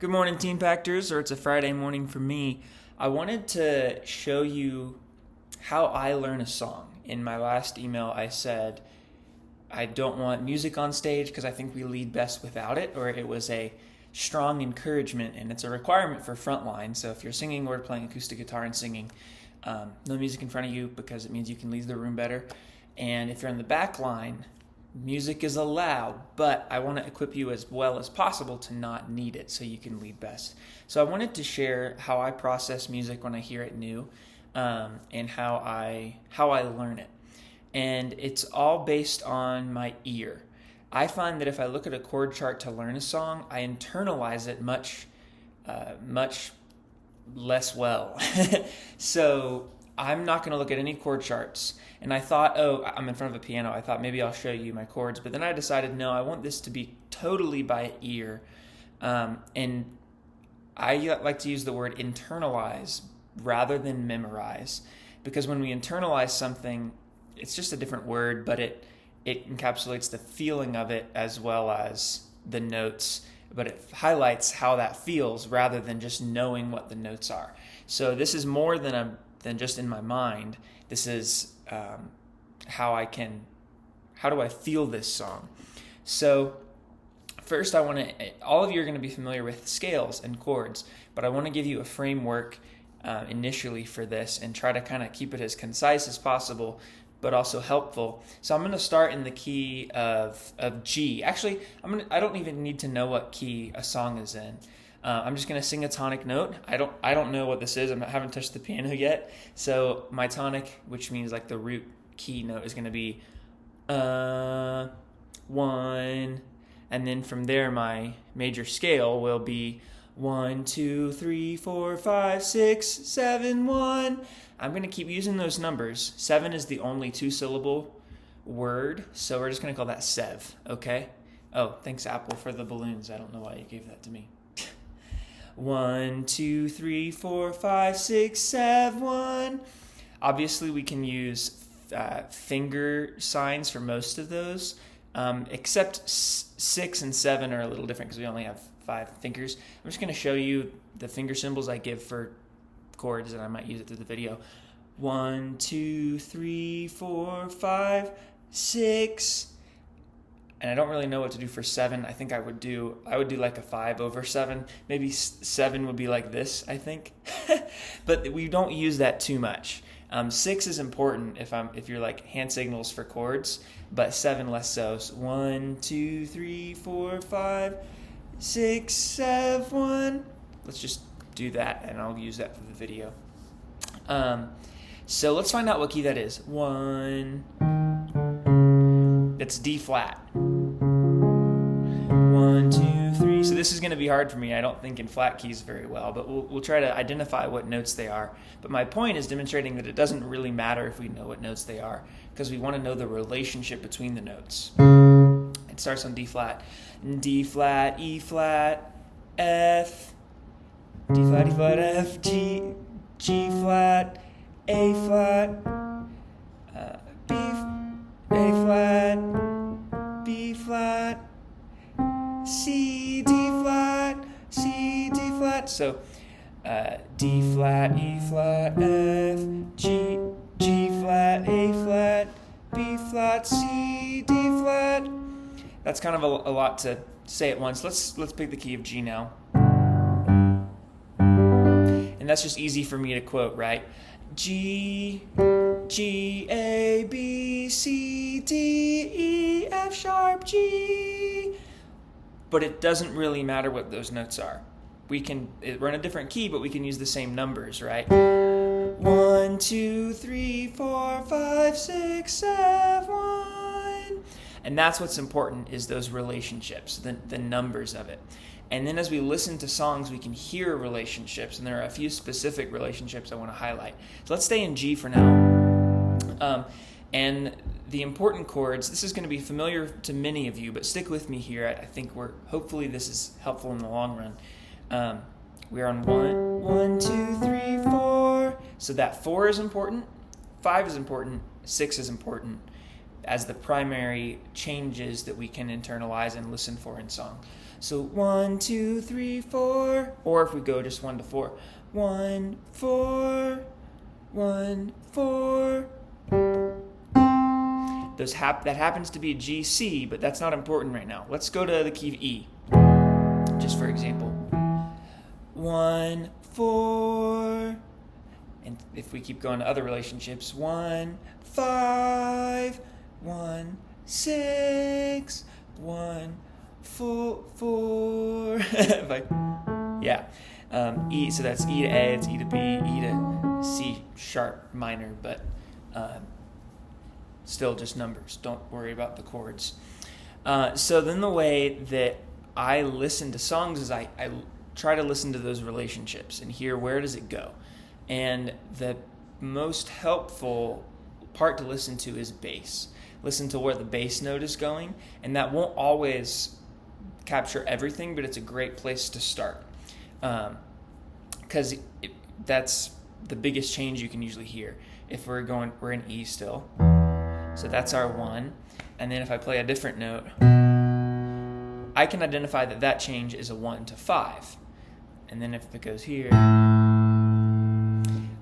Good morning, Team Pactors, or it's a Friday morning for me. I wanted to show you how I learn a song. In my last email, I said I don't want music on stage because I think we lead best without it, or it was a strong encouragement, and it's a requirement for frontline. So if you're singing or playing acoustic guitar and singing, no music in front of you because it means you can leave the room better. And if you're in the back line, music is allowed, but I want to equip you as well as possible to not need it so you can lead best. So I wanted to share how I process music when I hear it new, and how I learn it. And it's all based on my ear. I find that if I look at a chord chart to learn a song, I internalize it much less well. So I'm not going to look at any chord charts. And I thought, I'm in front of a piano. I thought maybe I'll show you my chords. But then I decided, no, I want this to be totally by ear. And I like to use the word internalize rather than memorize. Because when we internalize something, it's just a different word, but it encapsulates the feeling of it as well as the notes. But it highlights how that feels rather than just knowing what the notes are. So this is more than just in my mind. This is how do I feel this song? So first all of you are going to be familiar with scales and chords, but I want to give you a framework initially for this and try to kind of keep it as concise as possible, but also helpful. So I'm going to start in the key of G. Actually, I don't even need to know what key a song is in. I'm just going to sing a tonic note. I don't know what this is. I haven't touched the piano yet. So my tonic, which means like the root key note, is going to be 1. And then from there, my major scale will be 1, 2, 3, 4, 5, 6, 7, 1. I'm going to keep using those numbers. 7 is the only 2-syllable word, so we're just going to call that sev, okay? Oh, thanks, Apple, for the balloons. I don't know why you gave that to me. 1, 2, 3, 4, 5, 6, 7, 1. Obviously, we can use finger signs for most of those, except 6 and 7 are a little different because we only have 5 fingers. I'm just going to show you the finger symbols I give for chords, and I might use it through the video. 1, 2, 3, 4, 5, 6. And I don't really know what to do for 7. I think I would do like a 5 over 7. Maybe 7 would be like this, I think. But we don't use that too much. 6 is important if you're like hand signals for chords, but 7 less so. 1, 2, 3, 4, 5, 6, 7, 1. Let's just do that, and I'll use that for the video. So let's find out what key that is. 1. That's D flat. 1, 2, 3. So this is going to be hard for me. I don't think in flat keys very well, but we'll try to identify what notes they are. But my point is demonstrating that it doesn't really matter if we know what notes they are, because we want to know the relationship between the notes. It starts on D flat. D flat, E flat, F, D flat, E flat, F, G flat, A flat, B, A flat, B flat, C, D flat, C, D flat. So D flat, E flat, F, G flat, A flat, B flat, C, D flat. That's kind of a lot to say at once. Let's pick the key of G now. And that's just easy for me to quote, right? G, A, B, C, D, E, F sharp, G. But it doesn't really matter what those notes are. We're in a different key, but we can use the same numbers, right? 1, 2, 3, 4, 5, 6, 7, 1. And that's what's important, is those relationships, the numbers of it. And then as we listen to songs, we can hear relationships, and there are a few specific relationships I want to highlight. So let's stay in G for now. And the important chords, this is going to be familiar to many of you, but stick with me here. I think hopefully this is helpful in the long run. We're on 1, 2, 3, 4. So that 4 is important, 5 is important, 6 is important as the primary changes that we can internalize and listen for in song. So 1, 2, 3, 4. Or if we go just 1 to 4. 1, 4, 1, 4. That happens to be a G, C, but that's not important right now. Let's go to the key of E, just for example. 1, 4. And if we keep going to other relationships, 1, 5, 1, 6, 1, 4, 4. E, so that's E to A, it's E to B, E to C sharp minor, but still just numbers. Don't worry about the chords. So then the way that I listen to songs is I try to listen to those relationships and hear where does it go. And the most helpful part to listen to is bass. Listen to where the bass note is going, and that won't always capture everything, but it's a great place to start. Because that's the biggest change you can usually hear. If we're in E still. So that's our 1. And then if I play a different note, I can identify that change is a 1 to 5. And then if it goes here,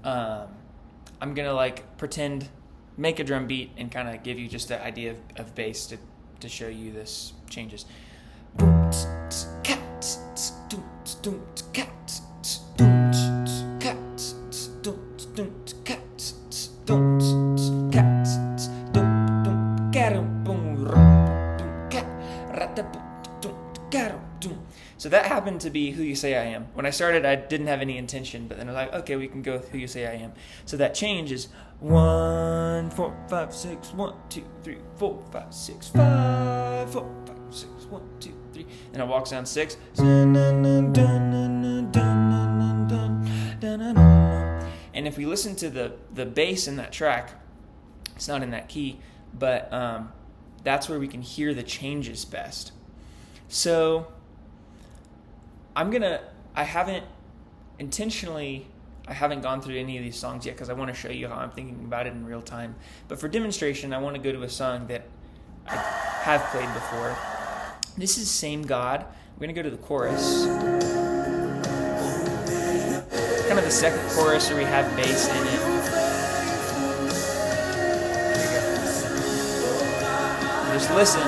I'm going to make a drum beat and kind of give you just the idea of bass to show you this changes. So that happened to be Who You Say I Am. When I started, I didn't have any intention, but then I was like, okay, we can go with Who You Say I Am. So that change is 1, 4, 5, 6, 1, 2, 3, 4, 5, 6, 5, 4, 5, 6, 1, 2, 3. And it walks down 6. And if we listen to the bass in that track, it's not in that key, but that's where we can hear the changes best. So I haven't gone through any of these songs yet because I want to show you how I'm thinking about it in real time. But for demonstration, I want to go to a song that I have played before. This is Same God. We're going to go to the chorus. Kind of the second chorus where we have bass in it. There we go. Just listen.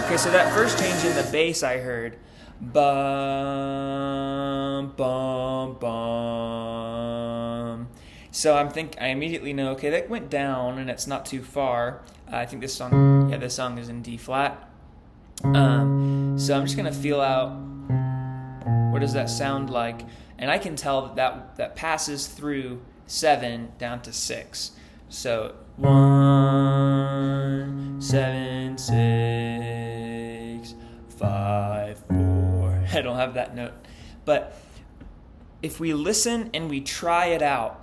Okay, so that first change in the bass I heard, bum, bum, bum. So I immediately know, okay, that went down and it's not too far. I think this song is in D flat. So I'm just gonna feel out what does that sound like, and I can tell that passes through 7 down to 6. So 1, 7, 6, 5, 4. I don't have that note. But if we listen and we try it out,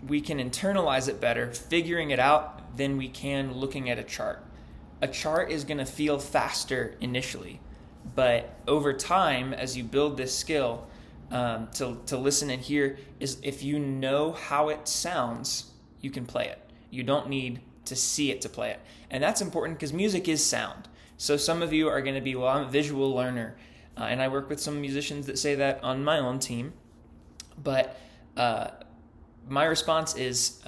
we can internalize it better, figuring it out, than we can looking at a chart. A chart is going to feel faster initially, but over time, as you build this skill to listen and hear, is if you know how it sounds, you can play it. You don't need to see it to play it. And that's important because music is sound. So some of you are going to be, well, I'm a visual learner. And I work with some musicians that say that on my own team. But my response is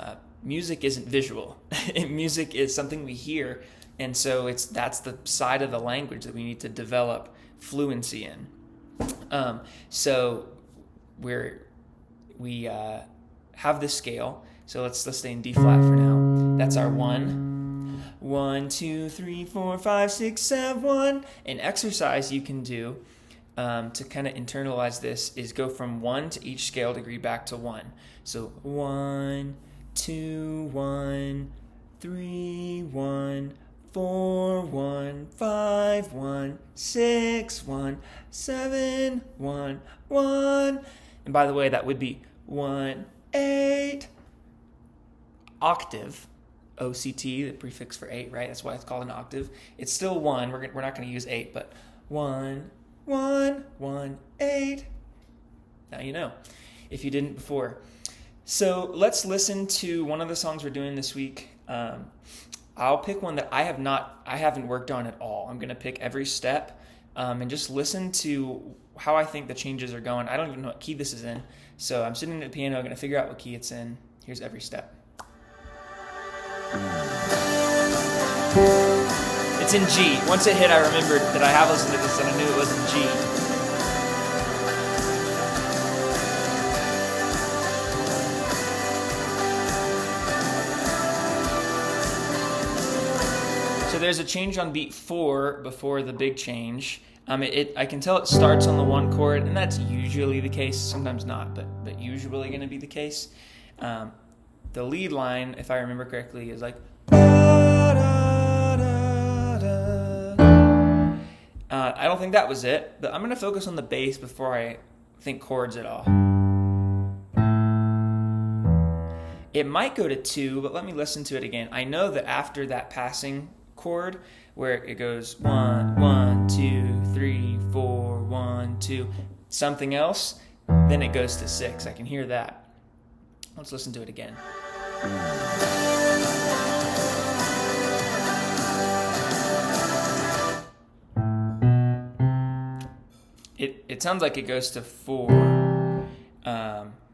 music isn't visual. Music is something we hear. And so that's the side of the language that we need to develop fluency in. So we have this scale. So let's stay in D flat for now. That's our 1. 1, 2, 3, 4, 5, 6, 7, 1. An exercise you can do to kind of internalize this is go from 1 to each scale degree back to 1. So 1, 2, 1, 3, 1, 4, 1, 5, 1, 6, 1, 7, 1, 1. And by the way, that would be 1, 8. Octave, OCT, the prefix for 8, right? That's why it's called an octave. It's still 1. We're not going to use 8, but 1, 1, 1, 8. Now you know, if you didn't before. So let's listen to one of the songs we're doing this week. I'll pick one that I haven't worked on at all. I'm going to pick every step and just listen to how I think the changes are going. I don't even know what key this is in. So I'm sitting at the piano, I'm going to figure out what key it's in. Here's every step. It's in G. Once it hit, I remembered that I have listened to this and I knew it was in G. So there's a change on beat 4 before the big change. I can tell it starts on the 1 chord, and that's usually the case. Sometimes not, but usually going to be the case. The lead line, if I remember correctly, is like. I don't think that was it, but I'm going to focus on the bass before I think chords at all. It might go to 2, but let me listen to it again. I know that after that passing chord, where it goes 1, 1, 2, 3, 4, 1, 2, something else, then it goes to 6. I can hear that. Let's listen to it again. It sounds like it goes to 4.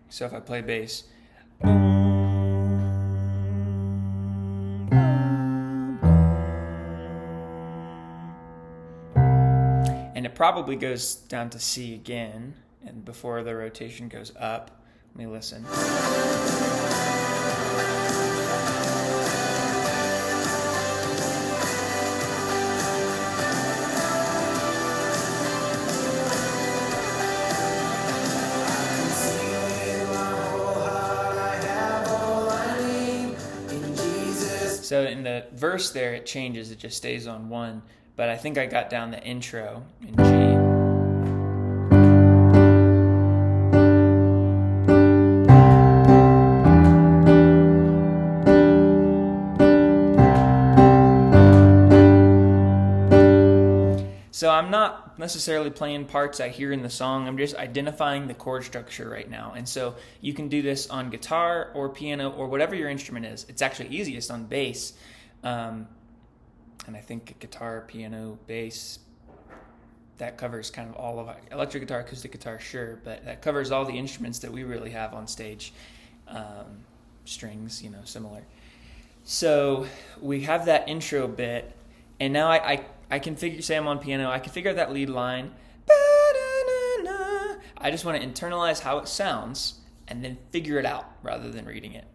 So if I play bass. And it probably goes down to C again, and before the rotation goes up. Let me listen. So in the verse there, it changes. It just stays on 1. But I think I got down the intro in G. So I'm not necessarily playing parts I hear in the song. I'm just identifying the chord structure right now. And so you can do this on guitar or piano or whatever your instrument is. It's actually easiest on bass. And I think guitar, piano, bass, that covers kind of all of it. Electric guitar, acoustic guitar, sure, but that covers all the instruments that we really have on stage. Strings, similar. So we have that intro bit, and now I can say I'm on piano, I can figure out that lead line. I just want to internalize how it sounds and then figure it out rather than reading it.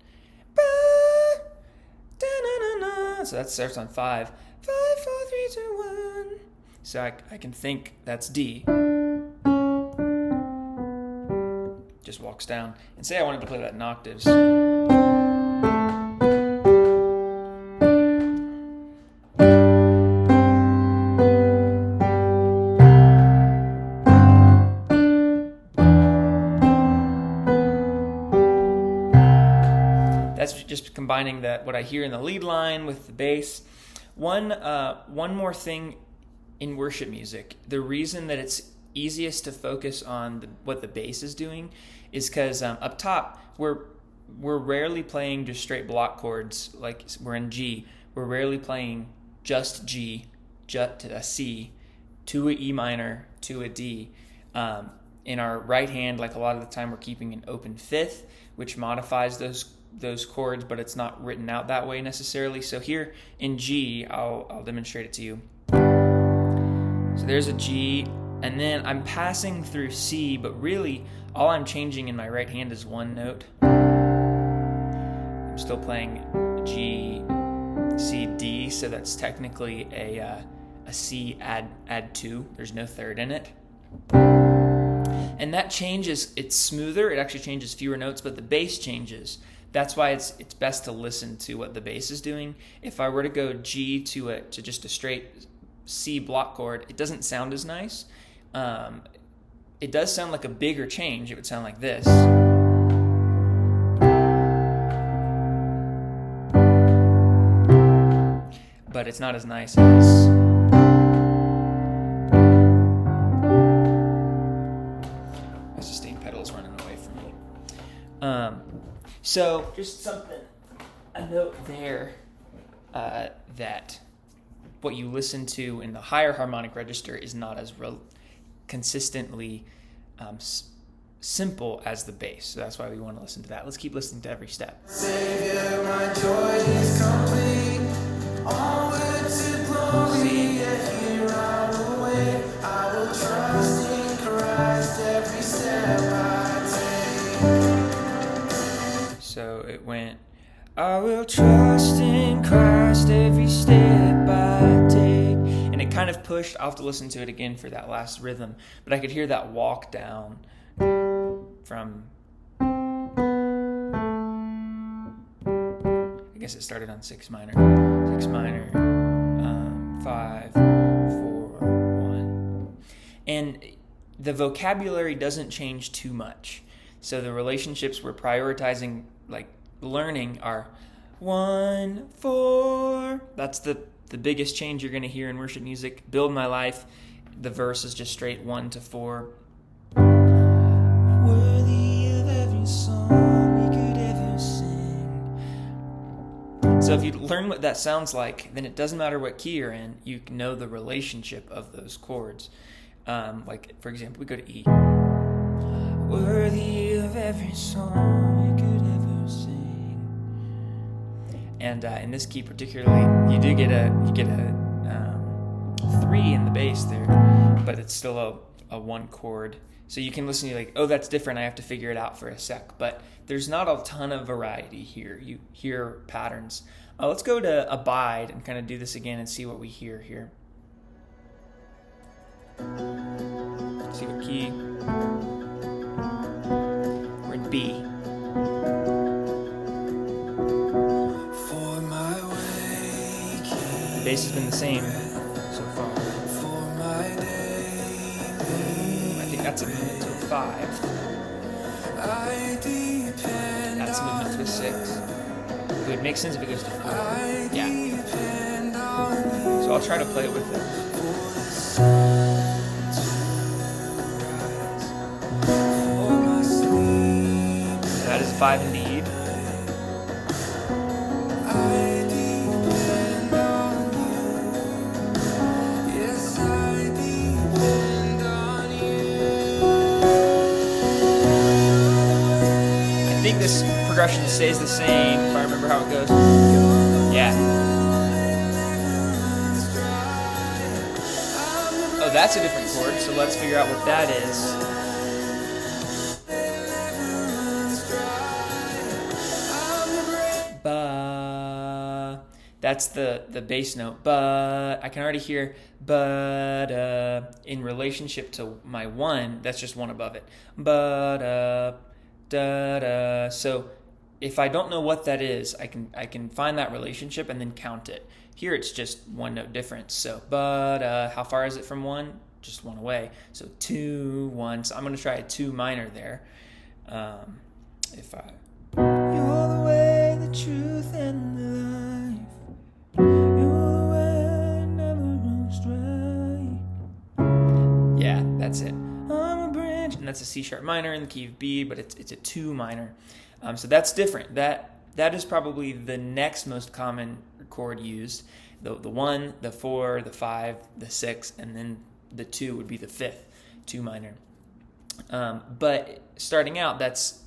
So that starts on 5. 5, 4, 3, 2, 1. So I can think that's D. Just walks down. And say I wanted to play that in octaves. That's just combining what I hear in the lead line with the bass. One more thing in worship music. The reason that it's easiest to focus on what the bass is doing is because up top we're rarely playing just straight block chords. Like we're in G. We're rarely playing just G, just to a C, to a E minor, to a D. In our right hand, like a lot of the time, we're keeping an open fifth, which modifies those chords, but it's not written out that way necessarily. So here in G, I'll demonstrate it to you. So there's a G, and then I'm passing through C, but really all I'm changing in my right hand is one note. I'm still playing G, C, D, so that's technically a C add 2. There's no third in it. And that changes, it's smoother, it actually changes fewer notes, but the bass changes. That's why it's best to listen to what the bass is doing. If I were to go G to just a straight C block chord, it doesn't sound as nice. It does sound like a bigger change. It would sound like this. But it's not as nice as... My sustain pedal's running away from me. So just a note there. that what you listen to in the higher harmonic register is not as consistently simple as the bass. So that's why we want to listen to that. Let's keep listening to every step. Savior, my joy is complete. Onward to glory, yet here I will wait. I will trust in Christ every step I take. So it went, I will trust in Christ every step I take. And it kind of pushed. I'll have to listen to it again for that last rhythm. But I could hear that walk down from, I guess it started on 6 minor, 5, 4, 1. And the vocabulary doesn't change too much. So the relationships we're prioritizing, like learning, are 1, 4. That's the biggest change you're going to hear in worship music. Build My Life, the verse is just straight 1 to 4. Worthy of every song we could ever sing. So if you learn what that sounds like, then it doesn't matter what key you're in, you can know the relationship of those chords. Like, for example, we go to E. Worthy of every song we could ever sing. And in this key particularly, you get a 3 in the bass there, but it's still a 1 chord. So you can listen to like, oh, that's different. I have to figure it out for a sec. But there's not a ton of variety here. You hear patterns. Let's go to Abide and kind of do this again and see what we hear here. See what key? We're in B. For my waking, The bass has been the same so far. for my daily, I think that's a movement to a 5. I depend That's a movement to a 6. It would make sense if it goes to 4. Yeah. depend on you. So I'll try to play it with it. For my sleep, That is 5 indeed. I depend on you. Yes, I depend on you. I think this progression stays the same if I remember how it goes. Yeah. Oh, that's a different chord, so let's figure out what that is. Ba. That's the bass note. But I can already hear but in relationship to my 1, that's just 1 above it. But da da. So if I don't know what that is, I can find that relationship and then count it. Here it's just 1 note difference. So but how far is it from 1? Just 1 away. So 2, 1. So I'm going to try a 2 minor there. If I, you're the way, the truth, and the life. You're the way, never runs dry. Yeah, that's it. I'm a branch, and that's a C sharp minor in the key of B, but it's a 2 minor. So that's different. That is probably the next most common chord used. The 1, the 4, the 5, the 6, and then the 2 would be the 5th, 2 minor. But starting out, that's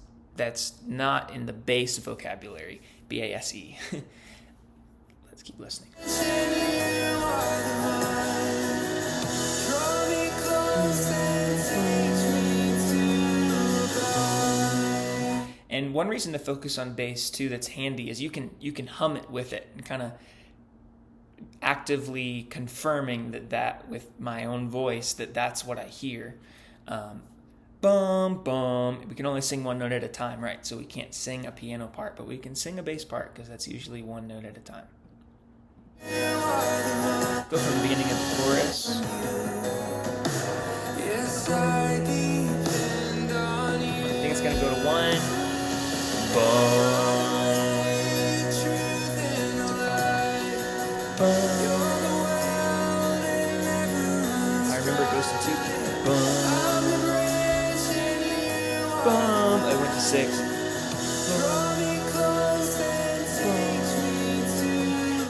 not in the bass vocabulary, B-A-S-E. Let's keep listening. And one reason to focus on bass too that's handy is you can hum it with it and kind of actively confirming that with my own voice that's what I hear. Bum bum. We can only sing 1 note at a time, right? So we can't sing a piano part, but we can sing a bass part because that's usually 1 note at a time. Go from the beginning of the chorus. Yes, I depend on you. I think it's gonna go to 1. Bum. I remember it goes to 2. Bum. Bum. I went to 6.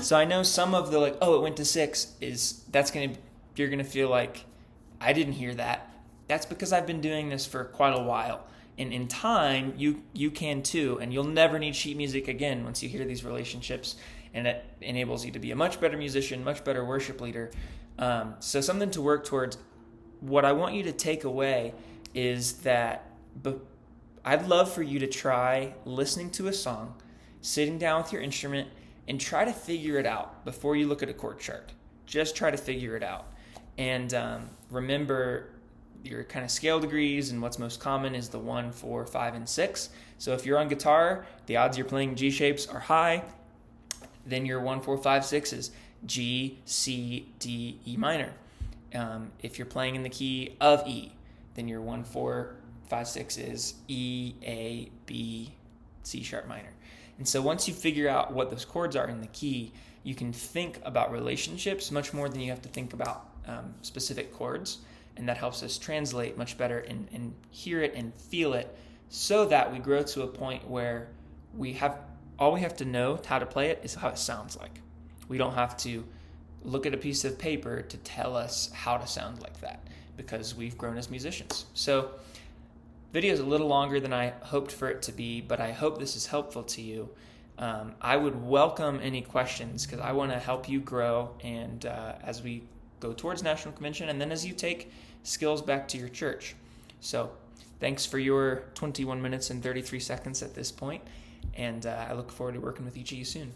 So I know some of the it went to 6 you're going to feel like, I didn't hear that. That's because I've been doing this for quite a while. And in time, you can too, and you'll never need sheet music again once you hear these relationships, and it enables you to be a much better musician, much better worship leader. So something to work towards. What I want you to take away is that I'd love for you to try listening to a song, sitting down with your instrument, and try to figure it out before you look at a chord chart. Just try to figure it out. And remember your kind of scale degrees, and what's most common is the 1, 4, 5, and 6. So if you're on guitar, the odds you're playing G shapes are high. Then your 1, 4, 5, 6 is G, C, D, E minor. If you're playing in the key of E, then your 1, 4, 5, 6 is E, A, B, C sharp minor. And so once you figure out what those chords are in the key, you can think about relationships much more than you have to think about specific chords. And that helps us translate much better and hear it and feel it, so that we grow to a point where all we have to know how to play it is how it sounds like. We don't have to look at a piece of paper to tell us how to sound like that, because we've grown as musicians. So video is a little longer than I hoped for it to be, but I hope this is helpful to you. I would welcome any questions, because I want to help you grow, and as we go towards National Convention, and then as you take skills back to your church. So thanks for your 21 minutes and 33 seconds at this point, and I look forward to working with each of you soon.